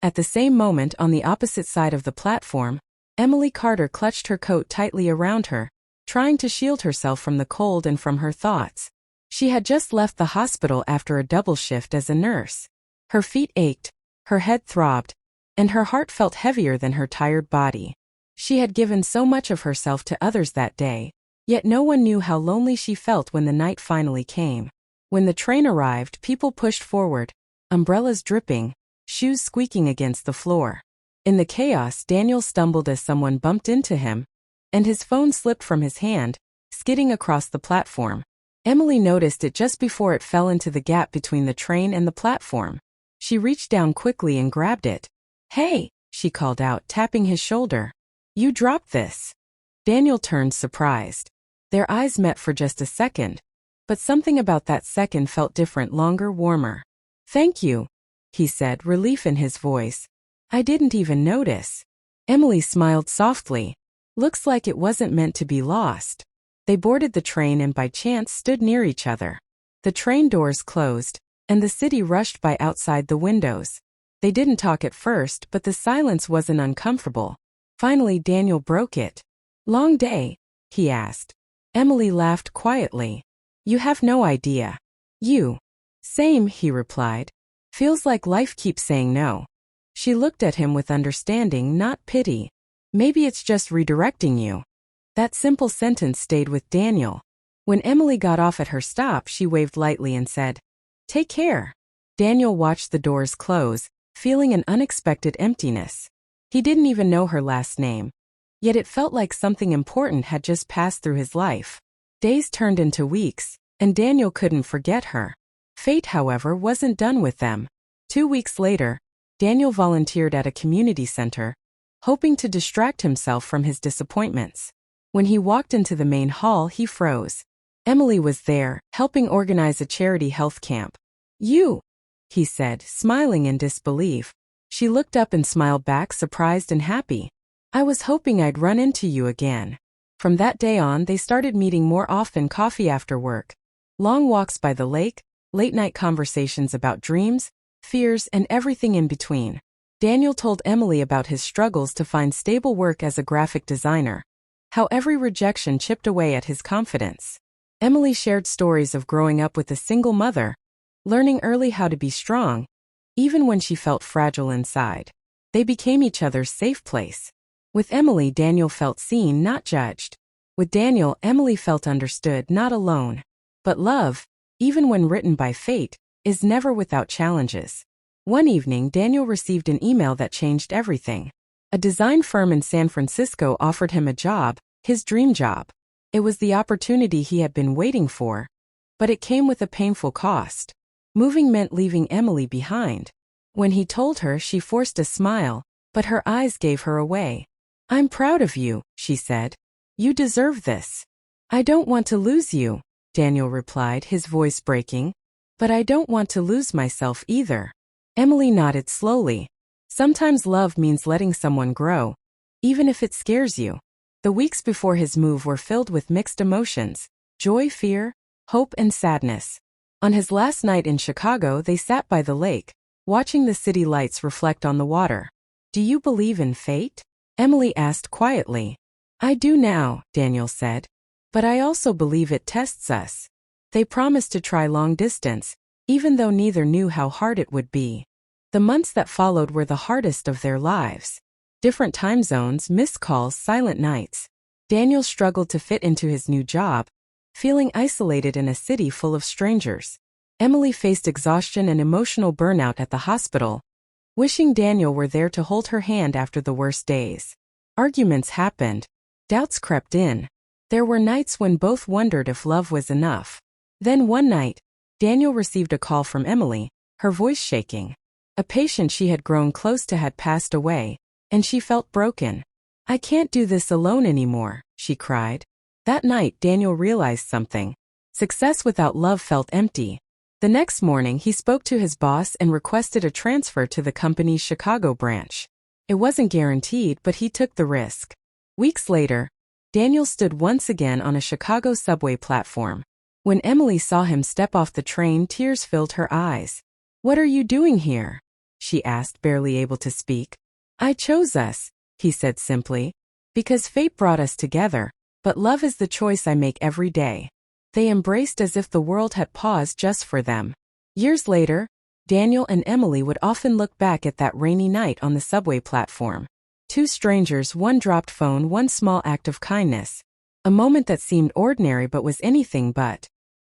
At the same moment on the opposite side of the platform, Emily Carter clutched her coat tightly around her, trying to shield herself from the cold and from her thoughts. She had just left the hospital after a double shift as a nurse. Her feet ached, her head throbbed, and her heart felt heavier than her tired body. She had given so much of herself to others that day, yet no one knew how lonely she felt when the night finally came. When the train arrived, people pushed forward, umbrellas dripping, shoes squeaking against the floor. In the chaos, Daniel stumbled as someone bumped into him, and his phone slipped from his hand, skidding across the platform. Emily noticed it just before it fell into the gap between the train and the platform. She reached down quickly and grabbed it. "Hey," she called out, tapping his shoulder. "You dropped this." Daniel turned surprised. Their eyes met for just a second, but something about that second felt different, longer, warmer. "Thank you," he said, relief in his voice. "I didn't even notice." Emily smiled softly. "Looks like it wasn't meant to be lost." They boarded the train and by chance stood near each other. The train doors closed, and the city rushed by outside the windows. They didn't talk at first, but the silence wasn't uncomfortable. Finally, Daniel broke it. "Long day?" he asked. Emily laughed quietly. "You have no idea." "You?" "Same," he replied. "Feels like life keeps saying no." She looked at him with understanding, not pity. "Maybe it's just redirecting you." That simple sentence stayed with Daniel. When Emily got off at her stop, she waved lightly and said, "Take care." Daniel watched the doors close, feeling an unexpected emptiness. He didn't even know her last name. Yet it felt like something important had just passed through his life. Days turned into weeks, and Daniel couldn't forget her. Fate, however, wasn't done with them. 2 weeks later, Daniel volunteered at a community center, hoping to distract himself from his disappointments. When he walked into the main hall, he froze. Emily was there, helping organize a charity health camp. "You," he said, smiling in disbelief. She looked up and smiled back, surprised and happy. "I was hoping I'd run into you again." From that day on, they started meeting more often, coffee after work, long walks by the lake, late-night conversations about dreams, fears, and everything in between. Daniel told Emily about his struggles to find stable work as a graphic designer, how every rejection chipped away at his confidence. Emily shared stories of growing up with a single mother, learning early how to be strong, even when she felt fragile inside. They became each other's safe place. With Emily, Daniel felt seen, not judged. With Daniel, Emily felt understood, not alone. But love, even when written by fate, is never without challenges. One evening, Daniel received an email that changed everything. A design firm in San Francisco offered him a job, his dream job. It was the opportunity he had been waiting for, but it came with a painful cost. Moving meant leaving Emily behind. When he told her, she forced a smile, but her eyes gave her away. "I'm proud of you," she said. "You deserve this." "I don't want to lose you," Daniel replied, his voice breaking. "But I don't want to lose myself either." Emily nodded slowly. Sometimes love means letting someone grow, even if it scares you. The weeks before his move were filled with mixed emotions: joy, fear, hope, and sadness. On his last night in Chicago, they sat by the lake, watching the city lights reflect on the water. "Do you believe in fate?" Emily asked quietly. "I do now," Daniel said. "But I also believe it tests us." They promised to try long distance, even though neither knew how hard it would be. The months that followed were the hardest of their lives. Different time zones, missed calls, silent nights. Daniel struggled to fit into his new job, feeling isolated in a city full of strangers. Emily faced exhaustion and emotional burnout at the hospital, wishing Daniel were there to hold her hand after the worst days. Arguments happened. Doubts crept in. There were nights when both wondered if love was enough. Then one night, Daniel received a call from Emily, her voice shaking. A patient she had grown close to had passed away, and she felt broken. "I can't do this alone anymore," she cried. That night, Daniel realized something. Success without love felt empty. The next morning, he spoke to his boss and requested a transfer to the company's Chicago branch. It wasn't guaranteed, but he took the risk. Weeks later, Daniel stood once again on a Chicago subway platform. When Emily saw him step off the train, tears filled her eyes. "What are you doing here?" she asked, barely able to speak. I chose us, he said simply. Because fate brought us together, but love is the choice I make every day. They embraced as if the world had paused just for them. Years later, Daniel and Emily would often look back at that rainy night on the subway platform. Two strangers, one dropped phone, one small act of kindness. A moment that seemed ordinary but was anything but.